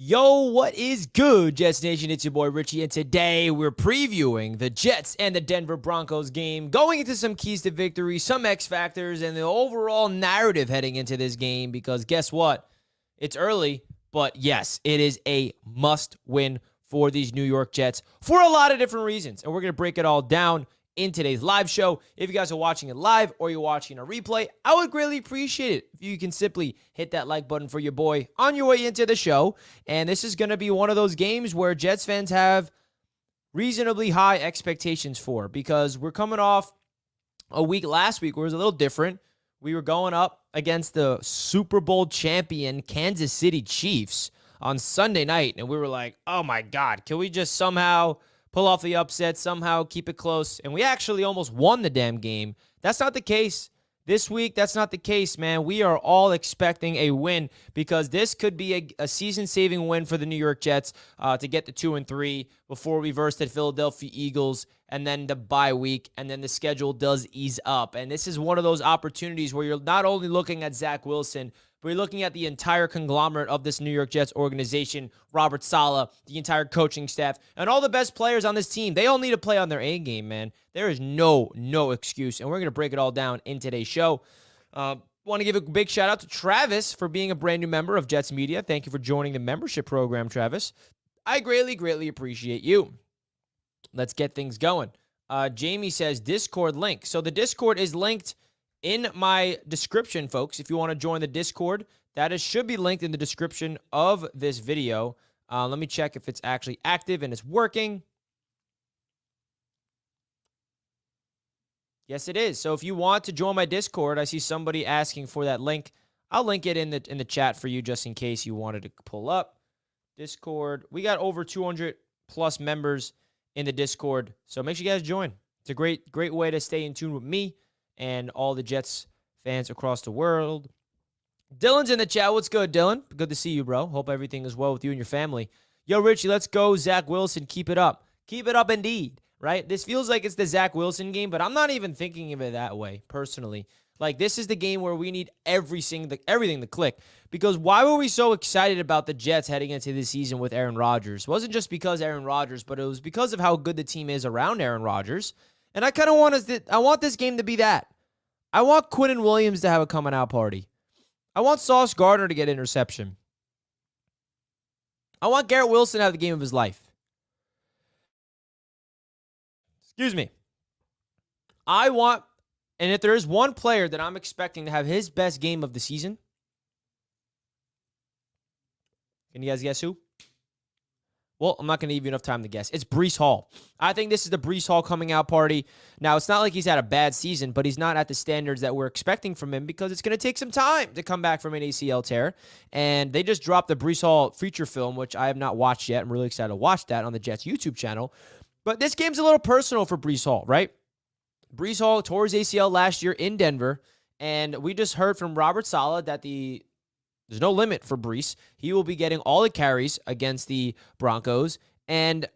Yo, what is good, Jets Nation? It's your boy Richie, and today we're previewing the Jets and the Denver Broncos game, going into some keys to victory, some X factors, and the overall narrative heading into this game, because guess what? It's early, but yes, it is a must-win for these New York Jets for a lot of different reasons, and we're going to break it all down in today's live show. If you guys are watching it live or you're watching a replay, I would greatly appreciate it if you can simply hit that like button for your boy on your way into the show. And this is going to be one of those games where Jets fans have reasonably high expectations for, because we're coming off a week last week where it was a little different. We were going up against the Super Bowl champion Kansas City Chiefs on Sunday night, and we were like, oh my God, can we just somehow pull off the upset, somehow keep it close? And we actually almost won the damn game. That's not the case this week. That's not the case, man. We are all expecting a win, because this could be a season-saving win for the New York Jets to get to 2-3 before we verse the Philadelphia Eagles, and then the bye week, and then the schedule does ease up. And this is one of those opportunities where you're not only looking at Zach Wilson, but you're looking at the entire conglomerate of this New York Jets organization, Robert Saleh, the entire coaching staff, and all the best players on this team. They all need to play on their A game, man. There is no excuse, and we're going to break it all down in today's show. Want to give a big shout-out to Travis for being a brand new member of Jets Media. Thank you for joining the membership program, Travis. I greatly appreciate you. Let's get things going. Jamie says Discord link. So the Discord is linked in my description, folks. If you want to join the Discord, should be linked in the description of this video. Let me check if it's actually active and it's working. Yes, it is. So if you want to join my Discord, I see somebody asking for that link. I'll link it in the chat for you, just in case you wanted to pull up Discord. We got over 200 plus members in the Discord, so make sure you guys join. It's a great way to stay in tune with me and all the Jets fans across the world. Dylan's in the chat. What's good, Dylan? Good to see you, bro. Hope everything is well with you and your family. Yo, Richie, let's go. Zach Wilson, keep it up. Keep it up indeed, right? This feels like it's the Zach Wilson game, but I'm not even thinking of it that way, personally. Like, this is the game where we need everything to click. Because why were we so excited about the Jets heading into this season with Aaron Rodgers? It wasn't just because Aaron Rodgers, but it was because of how good the team is around Aaron Rodgers. And I kind of want this game to be that. I want Quinnen Williams to have a coming out party. I want Sauce Gardner to get interception. I want Garrett Wilson to have the game of his life. Excuse me. And if there is one player that I'm expecting to have his best game of the season, can you guys guess who? Well, I'm not going to give you enough time to guess. It's Breece Hall. I think this is the Breece Hall coming out party. Now, it's not like he's had a bad season, but he's not at the standards that we're expecting from him, because it's going to take some time to come back from an ACL tear. And they just dropped the Breece Hall feature film, which I have not watched yet. I'm really excited to watch that on the Jets YouTube channel. But this game's a little personal for Breece Hall, right? Breece Hall tore his ACL last year in Denver, and we just heard from Robert Saleh that there's no limit for Breece. He will be getting all the carries against the Broncos. And,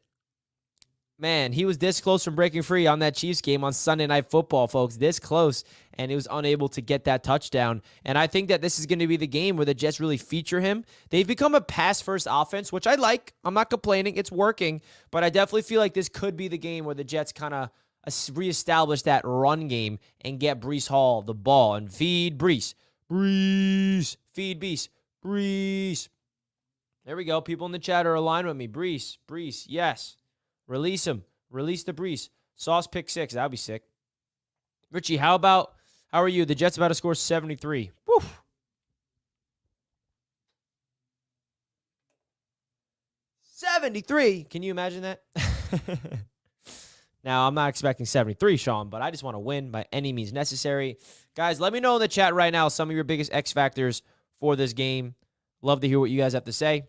man, he was this close from breaking free on that Chiefs game on Sunday Night Football, folks. This close, and he was unable to get that touchdown. And I think that this is going to be the game where the Jets really feature him. They've become a pass-first offense, which I like. I'm not complaining. It's working. But I definitely feel like this could be the game where the Jets kind of reestablish that run game and get Breece Hall the ball and feed Breece. Feed Breece. Breece. There we go. People in the chat are aligned with me. Breece. Yes. Release him. Release the Breece. Sauce pick 6. That'd be sick. Richie, how are you? The Jets about to score 73. Woo. 73. Can you imagine that? Now, I'm not expecting 73, Sean, but I just want to win by any means necessary. Guys, let me know in the chat right now some of your biggest X factors for this game. Love to hear what you guys have to say.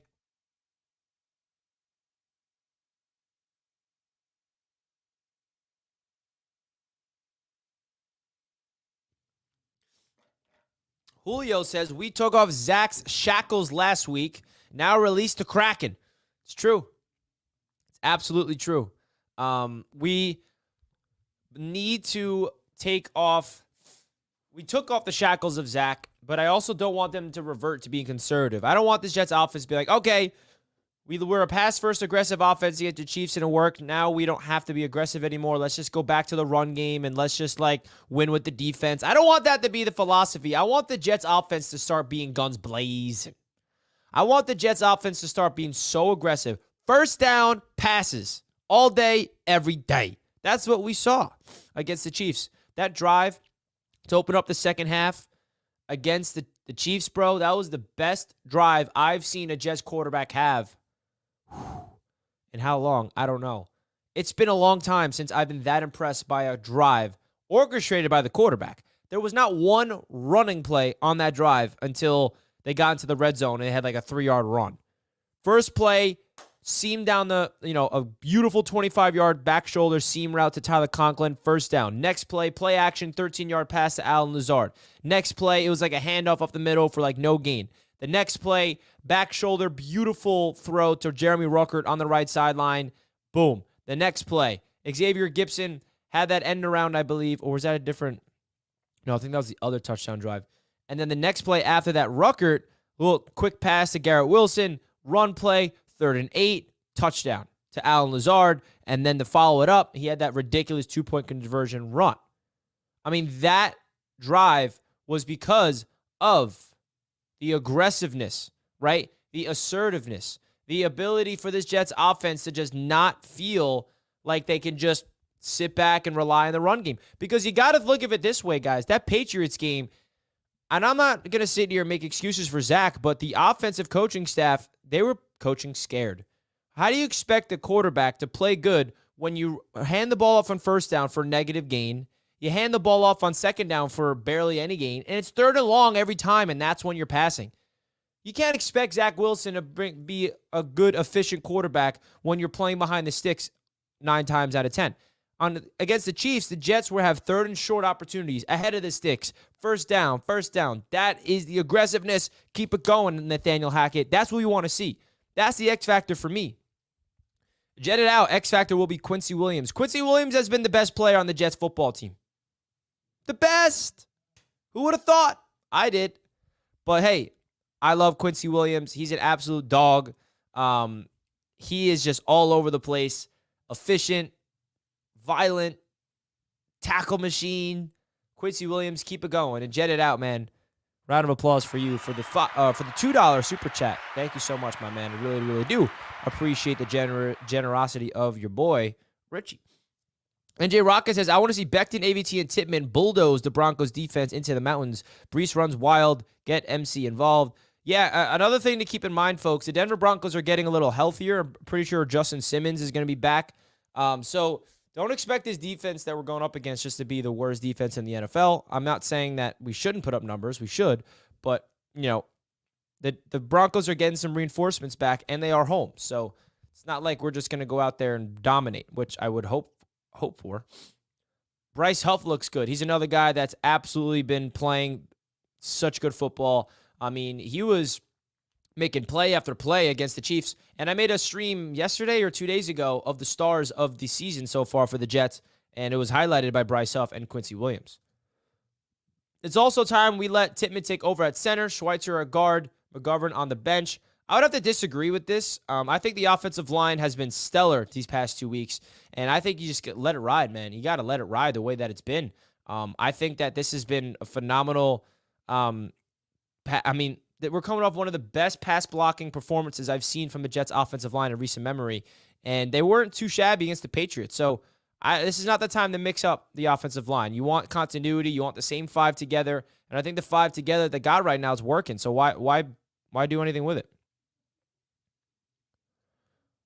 Julio says, we took off Zach's shackles last week. Now release the Kraken. It's true. It's absolutely true. We need to take off. We took off the shackles of Zach, but I also don't want them to revert to being conservative. I don't want this Jets offense to be like, okay, We were a pass-first aggressive offense against the Chiefs and it worked. Now we don't have to be aggressive anymore. Let's just go back to the run game and let's just, win with the defense. I don't want that to be the philosophy. I want the Jets offense to start being guns blazing. I want the Jets offense to start being so aggressive. First down passes all day, every day. That's what we saw against the Chiefs. That drive to open up the second half against the Chiefs, bro, that was the best drive I've seen a Jets quarterback have. And how long? I don't know. It's been a long time since I've been that impressed by a drive orchestrated by the quarterback. There was not one running play on that drive until they got into the red zone and they had a 3-yard run. First play, seam down a beautiful 25-yard back shoulder seam route to Tyler Conklin, first down. Next play action, 13-yard pass to Allen Lazard. Next play, it was a handoff up the middle for no gain. The next play, back shoulder, beautiful throw to Jeremy Ruckert on the right sideline. Boom. The next play, Xavier Gipson had that end around, I believe, or was that a different? No, I think that was the other touchdown drive. And then the next play after that, Ruckert, little quick pass to Garrett Wilson, run play, 3rd and 8, touchdown to Allen Lazard. And then to follow it up, he had that ridiculous 2-point conversion run. I mean, that drive was because of the aggressiveness, right? The assertiveness, the ability for this Jets offense to just not feel like they can just sit back and rely on the run game. Because you got to look at it this way, guys. That Patriots game, and I'm not going to sit here and make excuses for Zach, but the offensive coaching staff, they were coaching scared. How do you expect the quarterback to play good when you hand the ball off on first down for negative gain, you hand the ball off on second down for barely any gain, and it's 3rd and long every time, and that's when you're passing? You can't expect Zach Wilson to be a good, efficient quarterback when you're playing behind the sticks 9 times out of 10. Against the Chiefs, the Jets will have 3rd and short opportunities ahead of the sticks. First down. That is the aggressiveness. Keep it going, Nathaniel Hackett. That's what we want to see. That's the X factor for me. Jet it out. X factor will be Quincy Williams. Quincy Williams has been the best player on the Jets football team. The best. Who would have thought? I did. But hey, I love Quincy Williams. He's an absolute dog. He is just all over the place. Efficient, violent, tackle machine. Quincy Williams, keep it going and jet it out, man. Round of applause for you for the $2 super chat. Thank you so much, my man. I really, really do appreciate the generosity of your boy, Richie. NJ Rocket says, I want to see Becton, AVT, and Tippmann bulldoze the Broncos defense into the mountains. Breece runs wild. Get MC involved. Yeah, another thing to keep in mind, folks, the Denver Broncos are getting a little healthier. I'm pretty sure Justin Simmons is going to be back. So don't expect this defense that we're going up against just to be the worst defense in the NFL. I'm not saying that we shouldn't put up numbers. We should. But, the Broncos are getting some reinforcements back, and they are home. So it's not like we're just going to go out there and dominate, which I would hope for. Bryce Huff looks good. He's another guy that's absolutely been playing such good football. I mean, he was making play after play against the Chiefs. And I made a stream yesterday or 2 days ago of the stars of the season so far for the Jets, and it was highlighted by Bryce Huff and Quincy Williams. It's also time we let Tippmann take over at center, Schweitzer at guard, McGovern on the bench. I would have to disagree with this. I think the offensive line has been stellar these past 2 weeks, and I think you just let it ride, man. You got to let it ride the way that it's been. I think that this has been a phenomenal that we're coming off one of the best pass blocking performances I've seen from the Jets offensive line in recent memory, and they weren't too shabby against the Patriots. So this is not the time to mix up the offensive line. You want continuity. You want the same 5 together, and I think the 5 together that they got right now is working. So why do anything with it?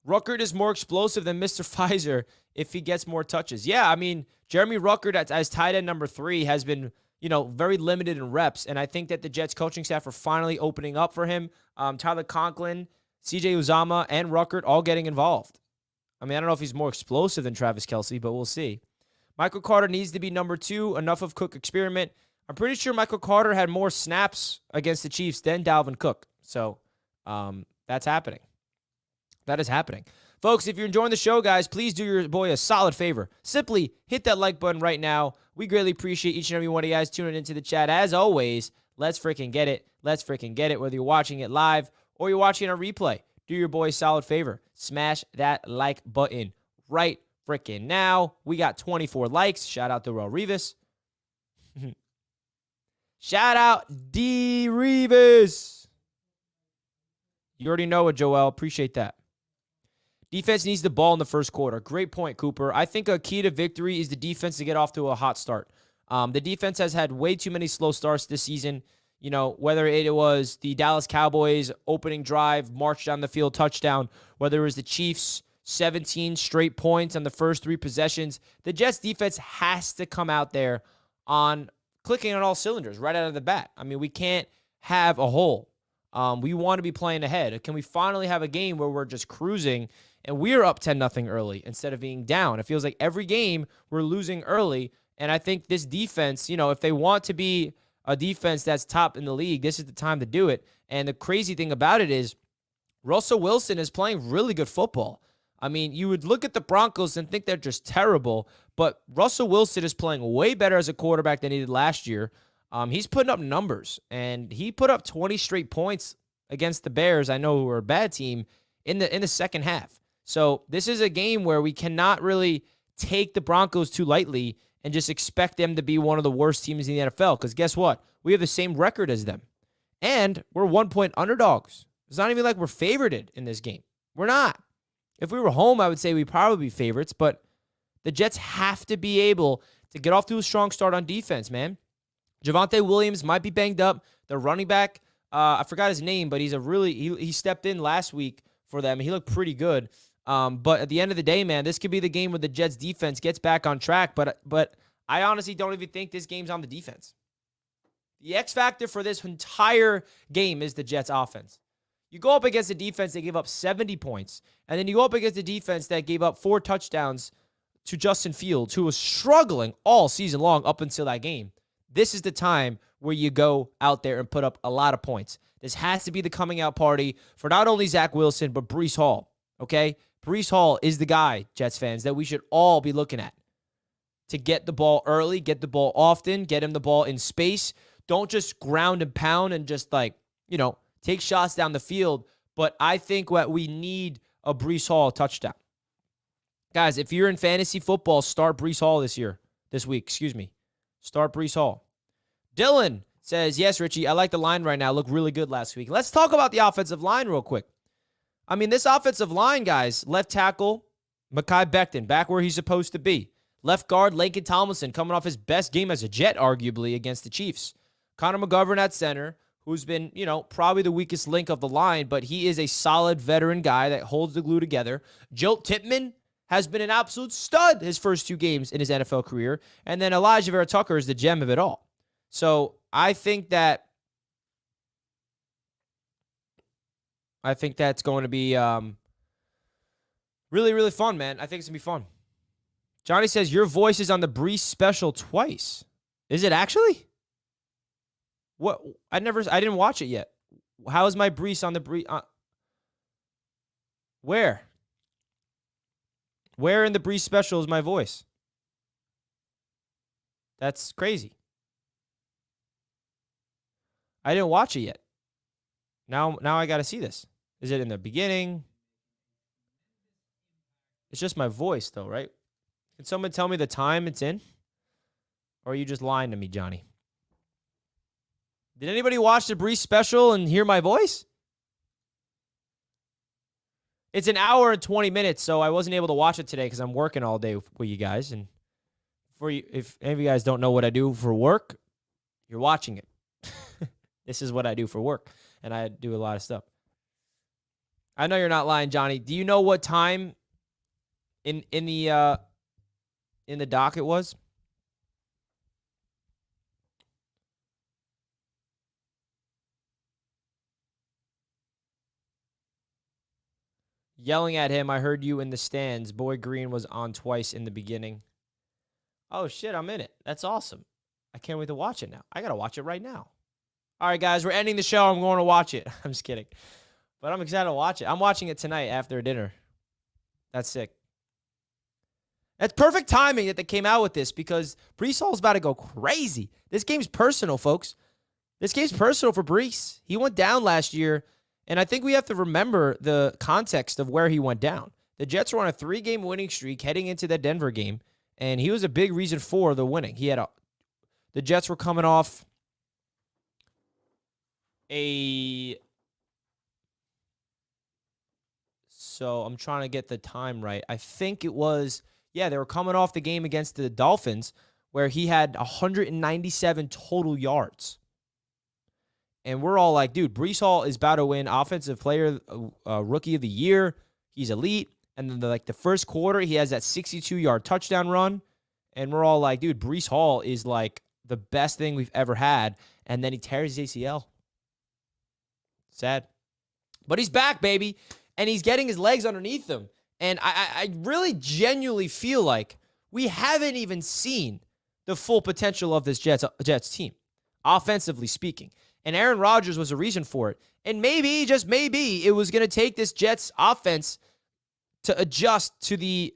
Ruckert is more explosive than Mr. Pfizer if he gets more touches. Yeah, I mean, Jeremy Ruckert as tight end number 3 has been, very limited in reps, and I think that the Jets coaching staff are finally opening up for him. Tyler Conklin, CJ Uzama, and Ruckert all getting involved. I mean, I don't know if he's more explosive than Travis Kelce, but we'll see. Michael Carter needs to be number 2. Enough of Cook experiment. I'm pretty sure Michael Carter had more snaps against the Chiefs than Dalvin Cook. So that's happening. That is happening. Folks, if you're enjoying the show, guys, please do your boy a solid favor. Simply hit that like button right now. We greatly appreciate each and every one of you guys tuning into the chat. As always, let's freaking get it. Let's freaking get it, whether you're watching it live or you're watching a replay. do your boy a solid favor. Smash that like button right freaking now. We got 24 likes. Shout out to Rel Revis. Shout out D. Revis. You already know it, Joel. Appreciate that. Defense needs the ball in the first quarter. Great point, Cooper. I think a key to victory is the defense to get off to a hot start. The defense has had way too many slow starts this season. You know, whether it was the Dallas Cowboys opening drive, march down the field, touchdown, whether it was the Chiefs, 17 straight points on the first 3 possessions, the Jets defense has to come out there on clicking on all cylinders right out of the bat. I mean, we can't have a hole. We want to be playing ahead. Can we finally have a game where we're just cruising and we're up 10-0 early instead of being down? It feels like every game we're losing early, and I think this defense, you know, if they want to be a defense that's top in the league, this is the time to do it. And the crazy thing about it is Russell Wilson is playing really good football. I mean, you would look at the Broncos and think they're just terrible, but Russell Wilson is playing way better as a quarterback than he did last year. He's putting up numbers, and he put up 20 straight points against the Bears, I know, who are a bad team, in the second half. So this is a game where we cannot really take the Broncos too lightly and just expect them to be one of the worst teams in the NFL, because guess what? We have the same record as them, and we're 1-point underdogs. It's not even like we're favorited in this game. We're not. If we were home, I would say we'd probably be favorites, but the Jets have to be able to get off to a strong start on defense, man. Javonte Williams might be banged up. The running back, I forgot his name, but he stepped in last week for them. He looked pretty good. But at the end of the day, man, this could be the game where the Jets defense gets back on track. But I honestly don't even think this game's on the defense. The X factor for this entire game is the Jets offense. You go up against a defense that gave up 70 points, and then you go up against a defense that gave up 4 touchdowns to Justin Fields, who was struggling all season long up until that game. This is the time where you go out there and put up a lot of points. This has to be the coming out party for not only Zach Wilson, but Breece Hall, okay? Breece Hall is the guy, Jets fans, that we should all be looking at to get the ball early, get the ball often, get him the ball in space. Don't just ground and pound and just take shots down the field. But I think what we need a Breece Hall touchdown. Guys, if you're in fantasy football, start Breece Hall this week. Start Breece Hall. Dylan says, yes, Richie, I like the line right now. Looked really good last week. Let's talk about the offensive line real quick. I mean, this offensive line, guys, left tackle, Mekhi Becton, back where he's supposed to be. Left guard, Laken Tomlinson, coming off his best game as a Jet, arguably, against the Chiefs. Connor McGovern at center, who's been, probably the weakest link of the line, but he is a solid veteran guy that holds the glue together. Joe Tippmann has been an absolute stud his first 2 games in his NFL career. And then Elijah Vera Tucker is the gem of it all. So I think that's going to be really, really fun, man. I think it's going to be fun. Johnny says, your voice is on the Breece special twice. Is it actually? What? I didn't watch it yet. How is my Breece on the Breece? Where? Where in the Breece special is my voice? That's crazy. I didn't watch it yet. Now I got to see this. Is it in the beginning? It's just my voice, though, right? Can someone tell me the time it's in? Or are you just lying to me, Johnny? Did anybody watch the Breece special and hear my voice? It's an hour and 20 minutes, so I wasn't able to watch it today because I'm working all day with you guys. And if any of you guys don't know what I do for work, you're watching it. This is what I do for work, and I do a lot of stuff. I know you're not lying, Johnny. Do you know what time in the doc it was? Yelling at him, I heard you in the stands. Boy Green was on twice in the beginning. Oh, shit, I'm in it. That's awesome. I can't wait to watch it now. I got to watch it right now. All right, guys, we're ending the show. I'm going to watch it. I'm just kidding. But I'm excited to watch it. I'm watching it tonight after dinner. That's sick. That's perfect timing that they came out with this because Breece Hall's about to go crazy. This game's personal, folks. This game's personal for Breece. He went down last year, And I think we have to remember the context of where he went down. The Jets were on a 3-game winning streak heading into that Denver game, and he was a big reason for the winning. The Jets were coming off so I'm trying to get the time right. I think it was, they were coming off the game against the Dolphins where he had 197 total yards. And we're all like, dude, Breece Hall is about to win Offensive Player Rookie of the Year. He's elite. And then the first quarter, he has that 62-yard touchdown run. And we're all like, dude, Breece Hall is like the best thing we've ever had. And then he tears his ACL. Sad. But he's back, baby. And he's getting his legs underneath him. And I really genuinely feel like we haven't even seen the full potential of this Jets team, offensively speaking. And Aaron Rodgers was a reason for it. And maybe, just maybe, it was going to take this Jets offense to adjust to the,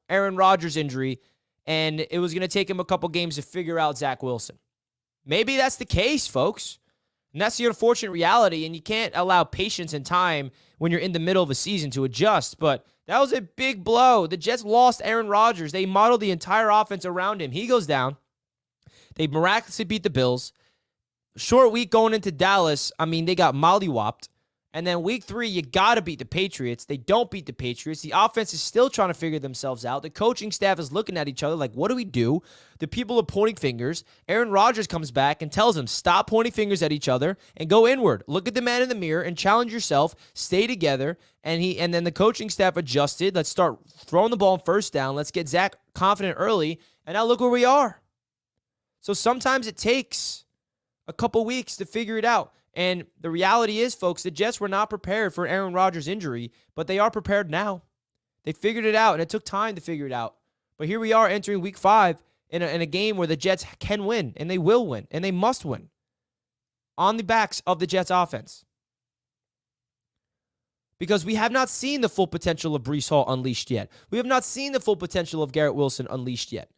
Aaron Rodgers injury. And it was going to take him a couple games to figure out Zach Wilson. Maybe that's the case, folks. And that's the unfortunate reality. And you can't allow patience and time when you're in the middle of a season to adjust. But that was a big blow. The Jets lost Aaron Rodgers. They modeled the entire offense around him. He goes down. They miraculously beat the Bills. Short week going into Dallas. They got mollywopped. And then week 3, you got to beat the Patriots. They don't beat the Patriots. The offense is still trying to figure themselves out. The coaching staff is looking at each other like, what do we do? The people are pointing fingers. Aaron Rodgers comes back and tells them, stop pointing fingers at each other and go inward. Look at the man in the mirror and challenge yourself. Stay together. And then the coaching staff adjusted. Let's start throwing the ball on first down. Let's get Zach confident early. And now look where we are. So sometimes it takes a couple weeks to figure it out. And the reality is, folks, the Jets were not prepared for Aaron Rodgers' injury, but they are prepared now. They figured it out, and it took time to figure it out. But here we are entering week 5 in a game where the Jets can win, and they will win, and they must win on the backs of the Jets offense. Because we have not seen the full potential of Breece Hall unleashed yet. We have not seen the full potential of Garrett Wilson unleashed yet.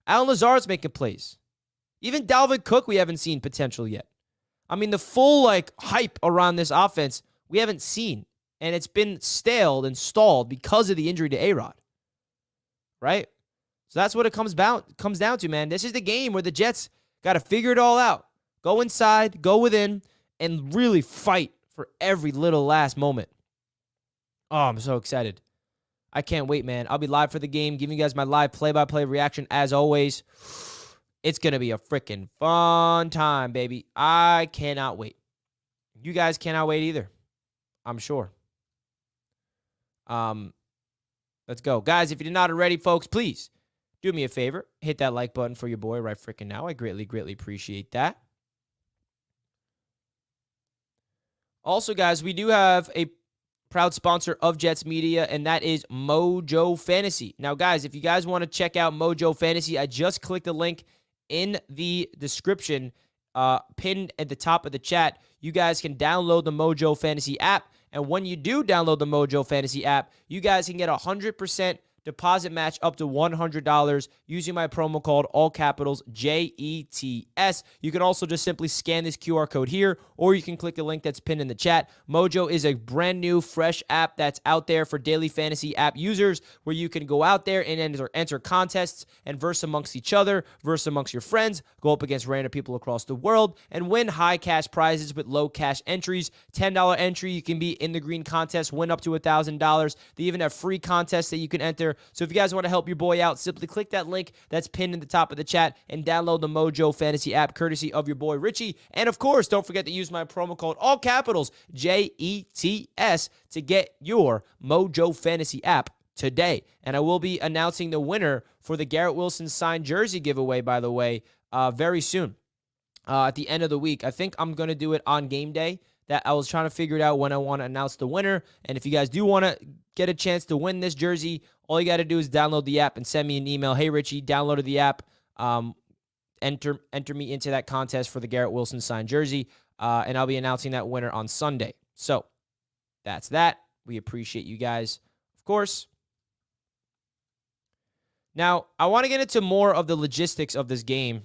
Allen Lazard's making plays. Even Dalvin Cook, we haven't seen potential yet. The full hype around this offense, we haven't seen. And it's been staled and stalled because of the injury to A-Rod. Right? So that's what it comes down to, man. This is the game where the Jets got to figure it all out. Go inside, go within, and really fight for every little last moment. Oh, I'm so excited. I can't wait, man. I'll be live for the game, giving you guys my live play-by-play reaction as always. It's going to be a freaking fun time, baby. I cannot wait. You guys cannot wait either, I'm sure. Let's go. Guys, if you did not already, folks, please do me a favor. Hit that like button for your boy right freaking now. I greatly, greatly appreciate that. Also, guys, we do have a proud sponsor of Jets Media, and that is Mojo Fantasy. Now, guys, if you guys want to check out Mojo Fantasy, I just clicked the link in the description, pinned at the top of the chat. You guys can download the Mojo Fantasy app. And when you do download the Mojo Fantasy app, you guys can get 100% deposit match up to $100 using my promo code, all capitals, JETS. You can also just simply scan this QR code here, or you can click the link that's pinned in the chat. Mojo is a brand new, fresh app that's out there for daily fantasy app users, where you can go out there and enter contests and verse amongst each other, verse amongst your friends, go up against random people across the world, and win high cash prizes with low cash entries. $10 entry, you can be in the green contest, win up to $1,000. They even have free contests that you can enter. So if you guys want to help your boy out, simply click that link that's pinned in the top of the chat and download the Mojo Fantasy app, courtesy of your boy Richie. And of course, don't forget to use my promo code, all capitals, JETS, to get your Mojo Fantasy app today. And I will be announcing the winner for the Garrett Wilson signed jersey giveaway, by the way, very soon, at the end of the week. I think I'm going to do it on game day. That I was trying to figure it out when I want to announce the winner. And if you guys do want to get a chance to win this jersey, all you got to do is download the app and send me an email. Hey, Richie, downloaded the app. Enter me into that contest for the Garrett Wilson signed jersey, and I'll be announcing that winner on Sunday. So that's that. We appreciate you guys, of course. Now, I want to get into more of the logistics of this game,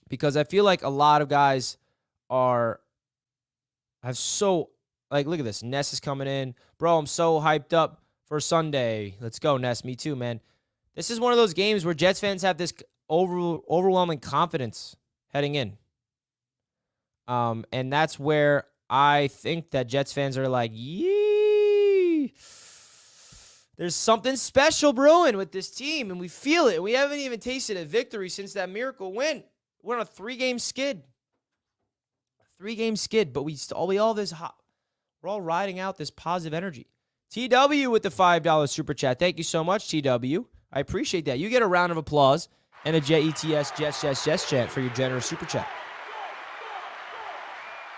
because I feel like a lot of guys are Look at this. Ness is coming in. Bro, I'm so hyped up for Sunday. Let's go, Ness. Me too, man. This is one of those games where Jets fans have this overwhelming confidence heading in. And that's where I think that Jets fans are like, yee. There's something special brewing with this team, and we feel it. We haven't even tasted a victory since that miracle win. We're on a 3-game skid. 3-game skid, but we're all riding out this positive energy. TW with the $5 super chat. Thank you so much, TW. I appreciate that. You get a round of applause and a JETS Jets chant for your generous super chat.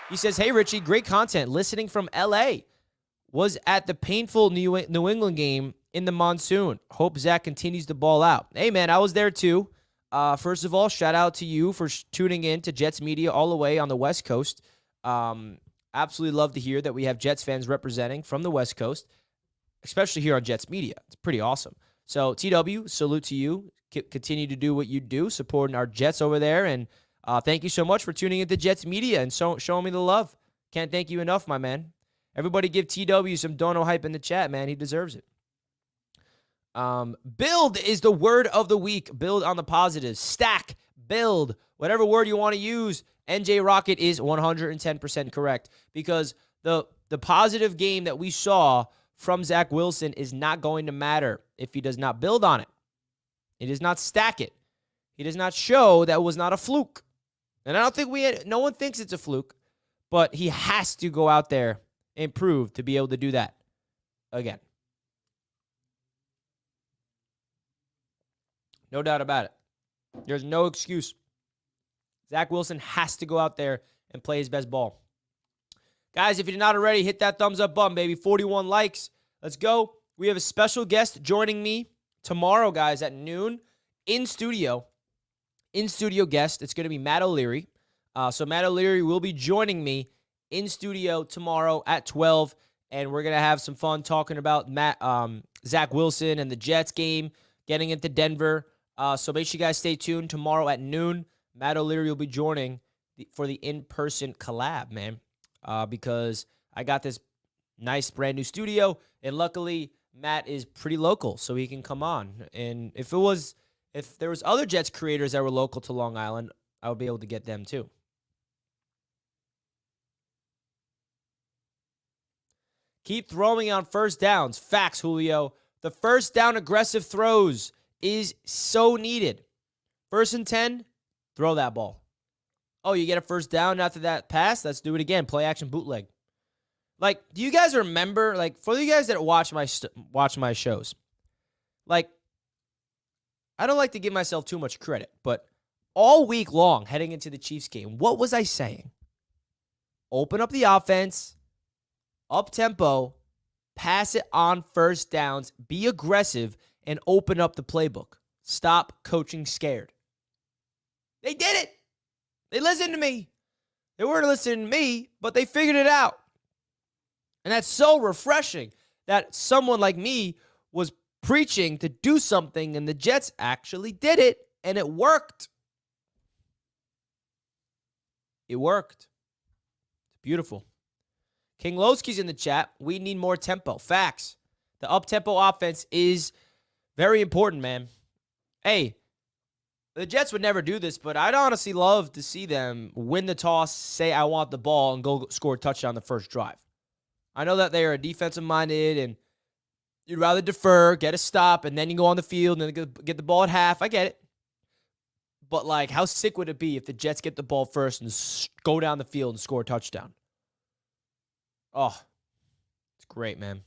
He says, hey, Richie, great content. Listening from L.A. Was at the painful New England game in the monsoon. Hope Zach continues to ball out. Hey, man, I was there too. First of all, shout out to you for tuning in to Jets Media all the way on the West Coast. Absolutely love to hear that we have Jets fans representing from the West Coast, especially here on Jets Media. It's pretty awesome. So, TW, salute to you. Continue to do what you do, supporting our Jets over there. And thank you so much for tuning into Jets Media and showing me the love. Can't thank you enough, my man. Everybody give TW some dono hype in the chat, man. He deserves it. Build is the word of the week. Build on the positive. Stack, build, whatever word you want to use. NJ Rocket is 110% correct because the positive game that we saw from Zach Wilson is not going to matter if he does not build on it. He does not stack it. He does not show that it was not a fluke. And I don't think no one thinks it's a fluke, but he has to go out there and prove to be able to do that again. No doubt about it. There's no excuse. Zach Wilson has to go out there and play his best ball. Guys, if you're not already, hit that thumbs up button, baby. 41 likes. Let's go. We have a special guest joining me tomorrow, guys, at noon in studio. In-studio guest. It's going to be Matt O'Leary. So Matt O'Leary will be joining me in studio tomorrow at 12, and we're going to have some fun talking about Zach Wilson and the Jets game, getting into Denver. So make sure you guys stay tuned tomorrow at noon. Matt O'Leary will be joining for the in-person collab, man, because I got this nice brand new studio, and luckily Matt is pretty local, so he can come on. And if there was other Jets creators that were local to Long Island, I would be able to get them too. Keep throwing on first downs. Facts, Julio. The first down aggressive throws is so needed. 1st and 10, throw that ball. Oh, you get a first down after that pass? Let's do it again. Play action bootleg. Like, do you guys remember, like, for you guys that watch my shows, like, I don't like to give myself too much credit, but all week long heading into the Chiefs game, what was I saying? Open up the offense, up-tempo, pass it on first downs, be aggressive, and open up the playbook. Stop coaching scared. They did it. They listened to me. They weren't listening to me, but they figured it out. And that's so refreshing that someone like me was preaching to do something, and the Jets actually did it, and it worked. It worked. It's beautiful. King Lowski's in the chat. We need more tempo. Facts. The up-tempo offense is very important, man. Hey, the Jets would never do this, but I'd honestly love to see them win the toss, say I want the ball, and go score a touchdown the first drive. I know that they are defensive-minded, and you'd rather defer, get a stop, and then you go on the field and then get the ball at half. I get it. But, like, how sick would it be if the Jets get the ball first and go down the field and score a touchdown? Oh, it's great, man.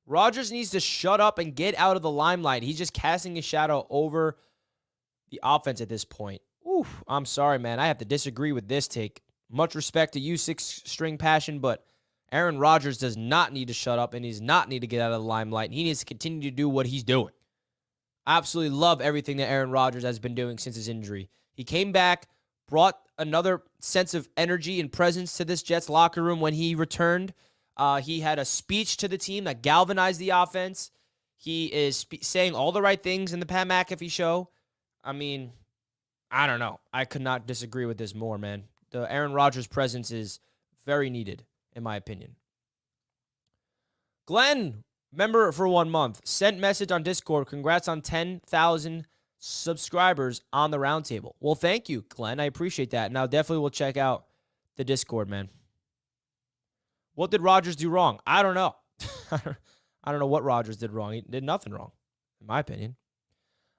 Rodgers needs to shut up and get out of the limelight. He's just casting a shadow over the offense at this point. Oof, I'm sorry, man. I have to disagree with this take. Much respect to you, six-string passion, but Aaron Rodgers does not need to shut up and he's not need to get out of the limelight. He needs to continue to do what he's doing. I absolutely love everything that Aaron Rodgers has been doing since his injury. He came back, brought another sense of energy and presence to this Jets locker room when he returned. He had a speech to the team that galvanized the offense. He is saying all the right things in the Pat McAfee show. I mean, I don't know. I could not disagree with this more, man. The Aaron Rodgers presence is very needed, in my opinion. Glenn, member for 1 month, sent message on Discord. Congrats on 10,000 subscribers on the roundtable. Well, thank you, Glenn. I appreciate that. Now, definitely will check out the Discord, man. What did Rodgers do wrong? I don't know. I don't know what Rodgers did wrong. He did nothing wrong, in my opinion.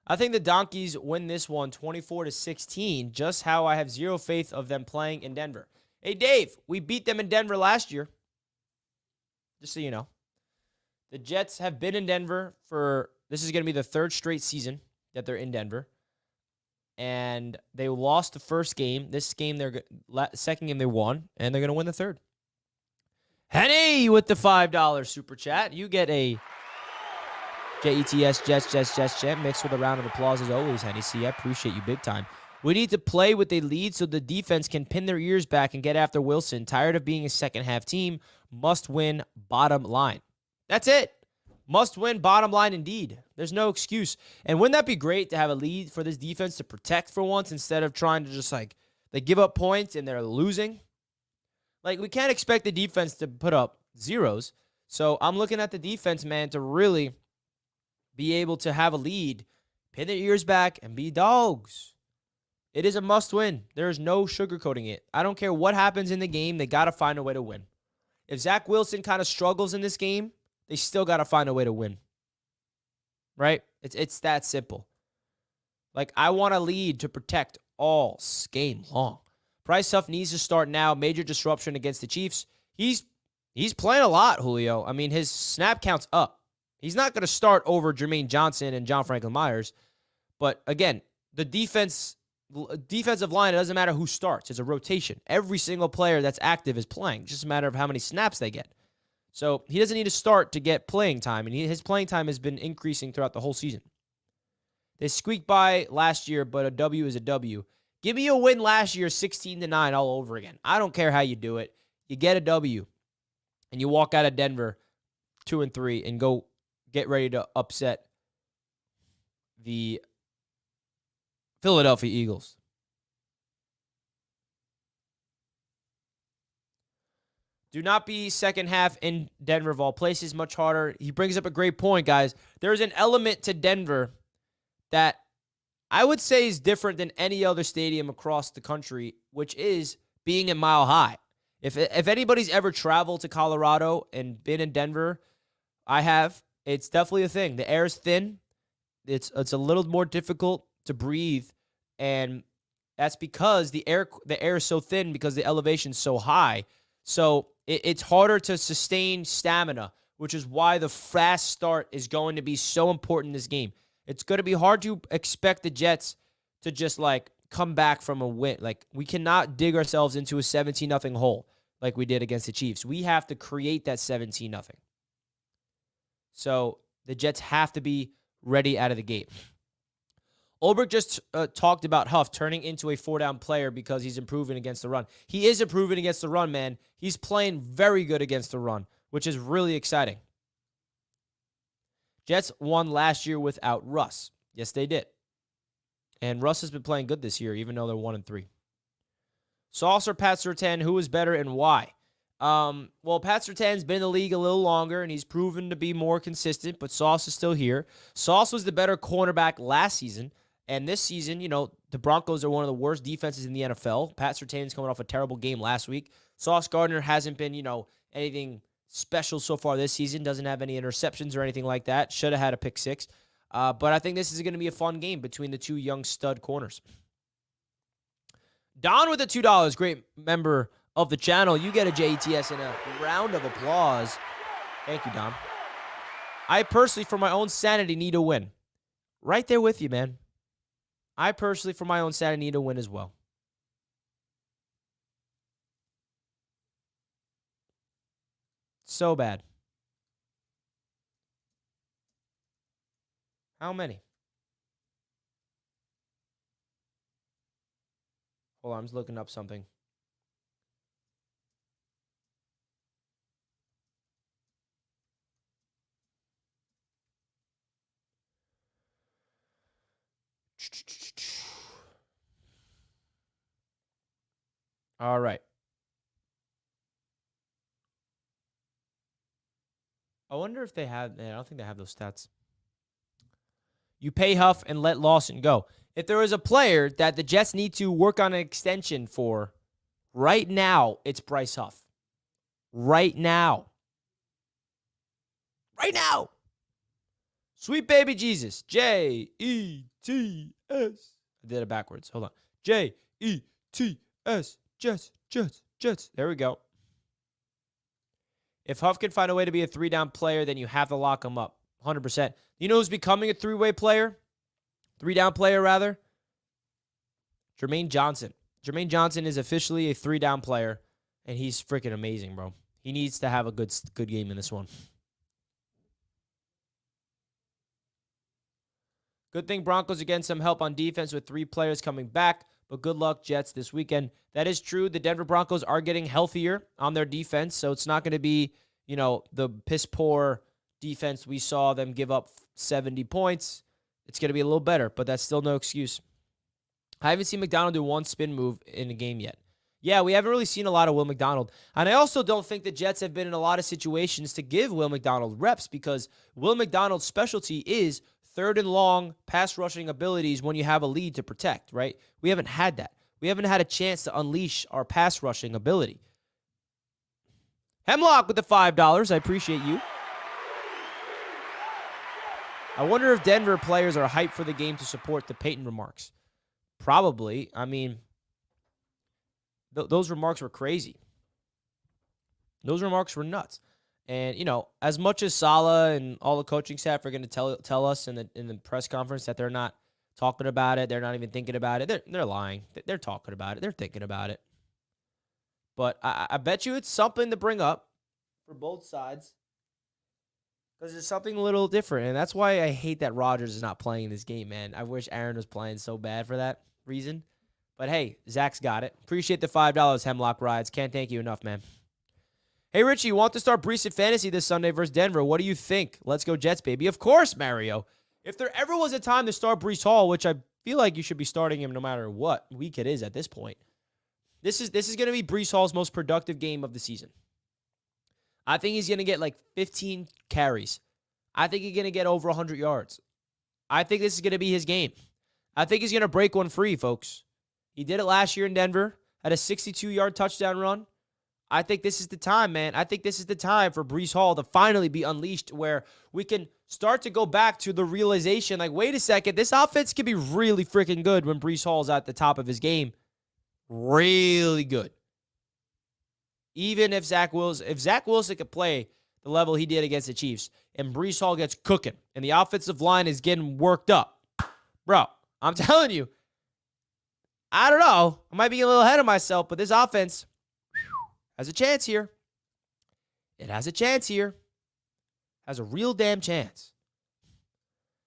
I think the Donkeys win this one 24-16, just how I have zero faith of them playing in Denver. Hey, Dave, we beat them in Denver last year. Just so you know. The Jets have been in Denver this is going to be the third straight season that they're in Denver. And they lost the first game. This game, second game they won, and they're going to win the third. Henny with the $5 super chat. You get a JETS Jets mixed with a round of applause as always, Henny. See, I appreciate you big time. We need to play with a lead so the defense can pin their ears back and get after Wilson. Tired of being a second-half team. Must win, bottom line. That's it. Must win, bottom line indeed. There's no excuse. And wouldn't that be great to have a lead for this defense to protect for once instead of trying to just they give up points and they're losing? We can't expect the defense to put up zeros. So I'm looking at the defense, man, to really be able to have a lead, pin their ears back, and be dogs. It is a must-win. There is no sugarcoating it. I don't care what happens in the game. They got to find a way to win. If Zach Wilson kind of struggles in this game, they still got to find a way to win. Right? It's that simple. I want a lead to protect all game long. Bryce Huff needs to start now. Major disruption against the Chiefs. He's playing a lot, Julio. I mean, his snap count's up. He's not going to start over Jermaine Johnson and John Franklin Myers. But, again, the defensive line, it doesn't matter who starts. It's a rotation. Every single player that's active is playing. It's just a matter of how many snaps they get. So he doesn't need to start to get playing time, and his playing time has been increasing throughout the whole season. They squeaked by last year, but a W is a W. Give me a win last year, 16-9 all over again. I don't care how you do it. You get a W, and you walk out of Denver 2-3 and go get ready to upset the Philadelphia Eagles. Do not be second half in Denver of all places. Much harder. He brings up a great point, guys. There's an element to Denver that I would say is different than any other stadium across the country, which is being in Mile High. If anybody's ever traveled to Colorado and been in Denver, I have. It's definitely a thing. The air is thin. It's a little more difficult to breathe, and that's because the air is so thin because the elevation's so high. So it's harder to sustain stamina, which is why the fast start is going to be so important in this game. It's going to be hard to expect the Jets to just come back from a win. We cannot dig ourselves into a 17-0 hole like we did against the Chiefs. We have to create that 17-0. So the Jets have to be ready out of the gate. Ulbrich just talked about Huff turning into a four-down player because he's improving against the run. He is improving against the run, man. He's playing very good against the run, which is really exciting. Jets won last year without Russ. Yes, they did. And Russ has been playing good this year, even though they're 1-3. Sauce or Pat Surtain, who is better and why? Well, Pat Surtain's been in the league a little longer, and he's proven to be more consistent, but Sauce is still here. Sauce was the better cornerback last season, and this season, the Broncos are one of the worst defenses in the NFL. Pat Surtain's coming off a terrible game last week. Sauce Gardner hasn't been, anything special so far this season. Doesn't have any interceptions or anything like that. Should have had a pick six. But I think this is going to be a fun game between the two young stud corners. Don with the $2. Great member of the channel. You get a JETS and a round of applause. Thank you, Don. I personally, for my own sanity, need a win. Right there with you, man. I personally, for my own sanity, need a win as well. So bad. How many? Hold on, I'm just looking up something. All right. I wonder if they have. I don't think they have those stats. You pay Huff and let Lawson go. If there is a player that the Jets need to work on an extension for right now, it's Bryce Huff. Right now. Right now. Sweet baby Jesus. J-E-T-S. I did it backwards. Hold on. J-E-T-S. Jets. There we go. If Huff can find a way to be a 3-down player, then you have to lock him up. 100%. You know who's becoming a 3-way player? 3-down player, rather? Jermaine Johnson. Jermaine Johnson is officially a 3-down player, and he's freaking amazing, bro. He needs to have a good game in this one. Good thing Broncos are getting some help on defense with 3 players coming back, but good luck, Jets, this weekend. That is true. The Denver Broncos are getting healthier on their defense, so it's not going to be, the piss-poor defense we saw them give up 70 points. It's going to be a little better, but that's still no excuse. I haven't seen McDonald do one spin move in a game yet. Yeah, we haven't really seen a lot of Will McDonald. And I also don't think the Jets have been in a lot of situations to give Will McDonald reps because Will McDonald's specialty is third and long pass rushing abilities when you have a lead to protect, right? We haven't had that. We haven't had a chance to unleash our pass rushing ability. Hemlock with the $5. I appreciate you. I wonder if Denver players are hyped for the game to support the Peyton remarks. Probably. I mean, those remarks were crazy. Those remarks were nuts. And, as much as Saleh and all the coaching staff are going to tell us in the press conference that they're not talking about it, they're not even thinking about it, they're lying. They're talking about it. They're thinking about it. But I bet you it's something to bring up for both sides because it's something a little different. And that's why I hate that Rodgers is not playing this game, man. I wish Aaron was playing so bad for that reason. But, hey, Zach's got it. Appreciate the $5, Hemlock Rides. Can't thank you enough, man. Hey, Richie, you want to start Breece in fantasy this Sunday versus Denver? What do you think? Let's go Jets, baby. Of course, Mario. If there ever was a time to start Breece Hall, which I feel like you should be starting him no matter what week it is at this point, this is going to be Breece Hall's most productive game of the season. I think he's going to get like 15 carries. I think he's going to get over 100 yards. I think this is going to be his game. I think he's going to break one free, folks. He did it last year in Denver, had a 62-yard touchdown run. I think this is the time, man. I think this is the time for Breece Hall to finally be unleashed where we can start to go back to the realization, like, wait a second, this offense can be really freaking good when Breece Hall's at the top of his game. Really good. Even if Zach Wilson could play the level he did against the Chiefs and Breece Hall gets cooking and the offensive line is getting worked up, bro, I'm telling you, I don't know. I might be a little ahead of myself, but this offense has a chance here. It has a chance here. Has a real damn chance.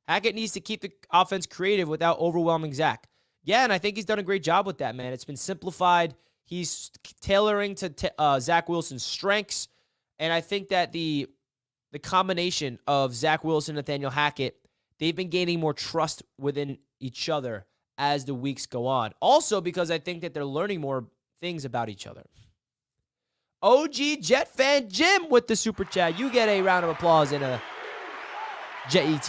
Hackett needs to keep the offense creative without overwhelming Zach. Yeah, and I think he's done a great job with that, man. It's been simplified. He's tailoring to Zach Wilson's strengths. And I think that the combination of Zach Wilson and Nathaniel Hackett, they've been gaining more trust within each other as the weeks go on. Also because I think that they're learning more things about each other. OG Jet Fan Jim with the super chat. You get a round of applause and a Jets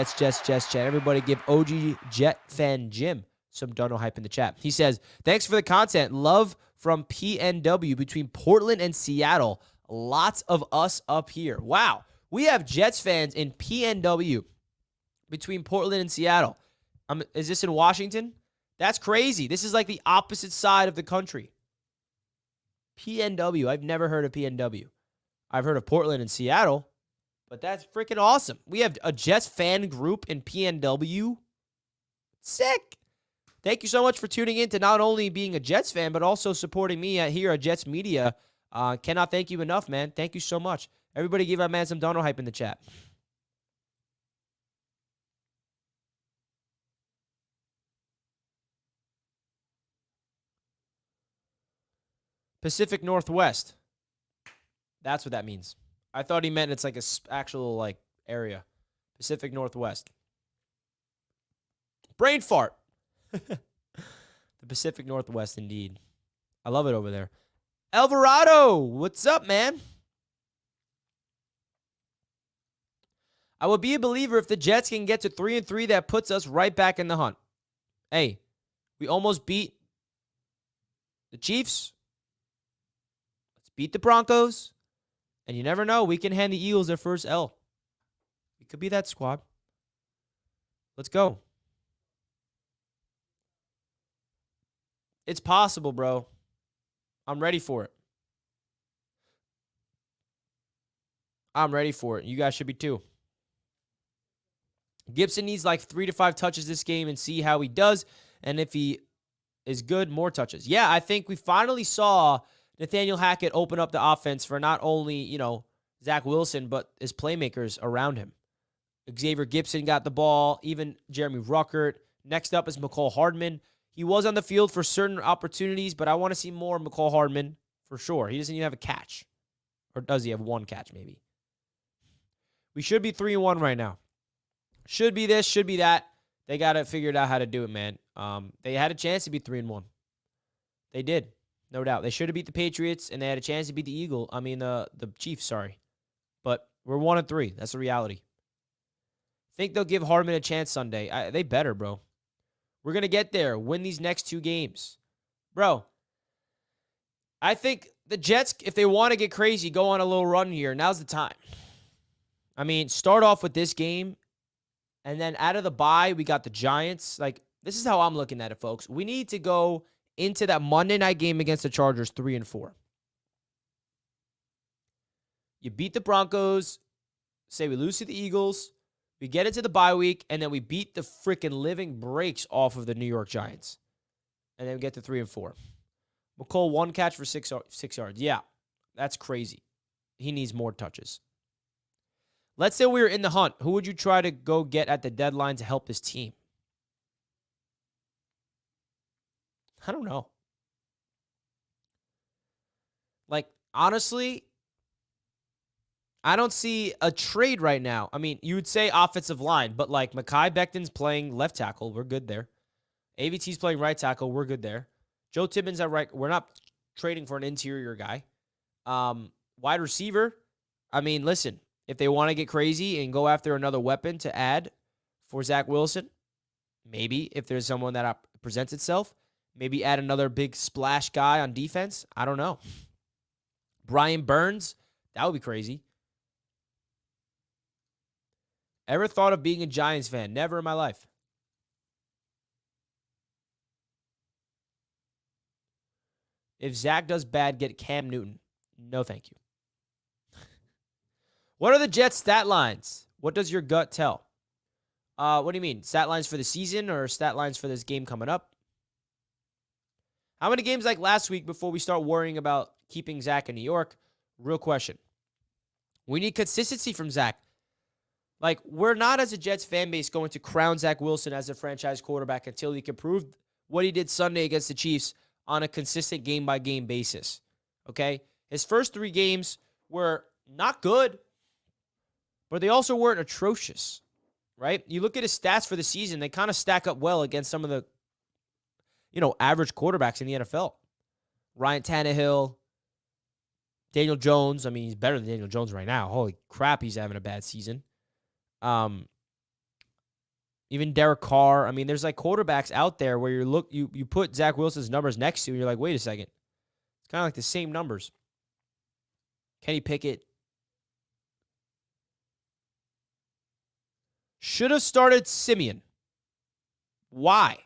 chat. Everybody give OG Jet Fan Jim some Dono hype in the chat. He says, thanks for the content. Love from PNW between Portland and Seattle. Lots of us up here. Wow. We have Jets fans in PNW between Portland and Seattle. Is this in Washington? That's crazy. This is like the opposite side of the country. PNW. I've never heard of PNW. I've heard of Portland and Seattle, but that's freaking awesome. We have a Jets fan group in PNW. Sick. Thank you so much for tuning in to not only being a Jets fan, but also supporting me here at Jets Media. Cannot thank you enough, man. Thank you so much. Everybody give our man some Dono hype in the chat. Pacific Northwest. That's what that means. I thought he meant it's like a actual area. Pacific Northwest. Brain fart. The Pacific Northwest, indeed. I love it over there. Alvarado, what's up, man? I would be a believer if the Jets can get to 3-3. That puts us right back in the hunt. Hey, we almost beat the Chiefs. Let's beat the Broncos. And you never know, we can hand the Eagles their first L. We could be that squad. Let's go. It's possible, bro. I'm ready for it. I'm ready for it. You guys should be too. Gibson needs like 3 to 5 touches this game and see how he does. And if he is good, more touches. Yeah, I think we finally saw Nathaniel Hackett open up the offense for not only, Zach Wilson, but his playmakers around him. Xavier Gibson got the ball, even Jeremy Ruckert. Next up is McCall Hardman. He was on the field for certain opportunities, but I want to see more McCall Hardman for sure. He doesn't even have a catch. Or does he have one catch, maybe? We should be 3-1 right now. Should be this, should be that. They got to figure out how to do it, man. They had a chance to be 3-1. They did, no doubt. They should have beat the Patriots, and they had a chance to beat the Chiefs, sorry. But we're 1-3. That's the reality. Think they'll give Hardman a chance Sunday. They better, bro. We're going to get there. Win these next 2 games. Bro, I think the Jets, if they want to get crazy, go on a little run here. Now's the time. Start off with this game. And then out of the bye, we got the Giants. This is how I'm looking at it, folks. We need to go into that Monday night game against the Chargers 3-4. You beat the Broncos. Say we lose to the Eagles. We get into the bye week. And then we beat the freaking living breaks off of the New York Giants. And then we get to 3-4. McCole, 1 catch for 6 yards. Yeah, that's crazy. He needs more touches. Let's say we were in the hunt. Who would you try to go get at the deadline to help this team? I don't know. Honestly, I don't see a trade right now. You would say offensive line, but Mekhi Becton's playing left tackle. We're good there. AVT's playing right tackle. We're good there. Joe Timmons at right. We're not trading for an interior guy. Wide receiver. Listen. If they want to get crazy and go after another weapon to add for Zach Wilson, maybe if there's someone that presents itself, maybe add another big splash guy on defense. I don't know. Brian Burns, that would be crazy. Ever thought of being a Giants fan? Never in my life. If Zach does bad, get Cam Newton. No, thank you. What are the Jets' stat lines? What does your gut tell? What do you mean? Stat lines for the season or stat lines for this game coming up? How many games like last week before we start worrying about keeping Zach in New York? Real question. We need consistency from Zach. We're not, as a Jets fan base, going to crown Zach Wilson as a franchise quarterback until he can prove what he did Sunday against the Chiefs on a consistent game-by-game basis. Okay? His first 3 games were not good, but they also weren't atrocious, right? You look at his stats for the season, they kind of stack up well against some of the, average quarterbacks in the NFL. Ryan Tannehill, Daniel Jones. He's better than Daniel Jones right now. Holy crap, he's having a bad season. Even Derek Carr. There's quarterbacks out there where you put Zach Wilson's numbers next to, and you're like, wait a second. It's kind of the same numbers. Kenny Pickett. Should have started Simeon. Why?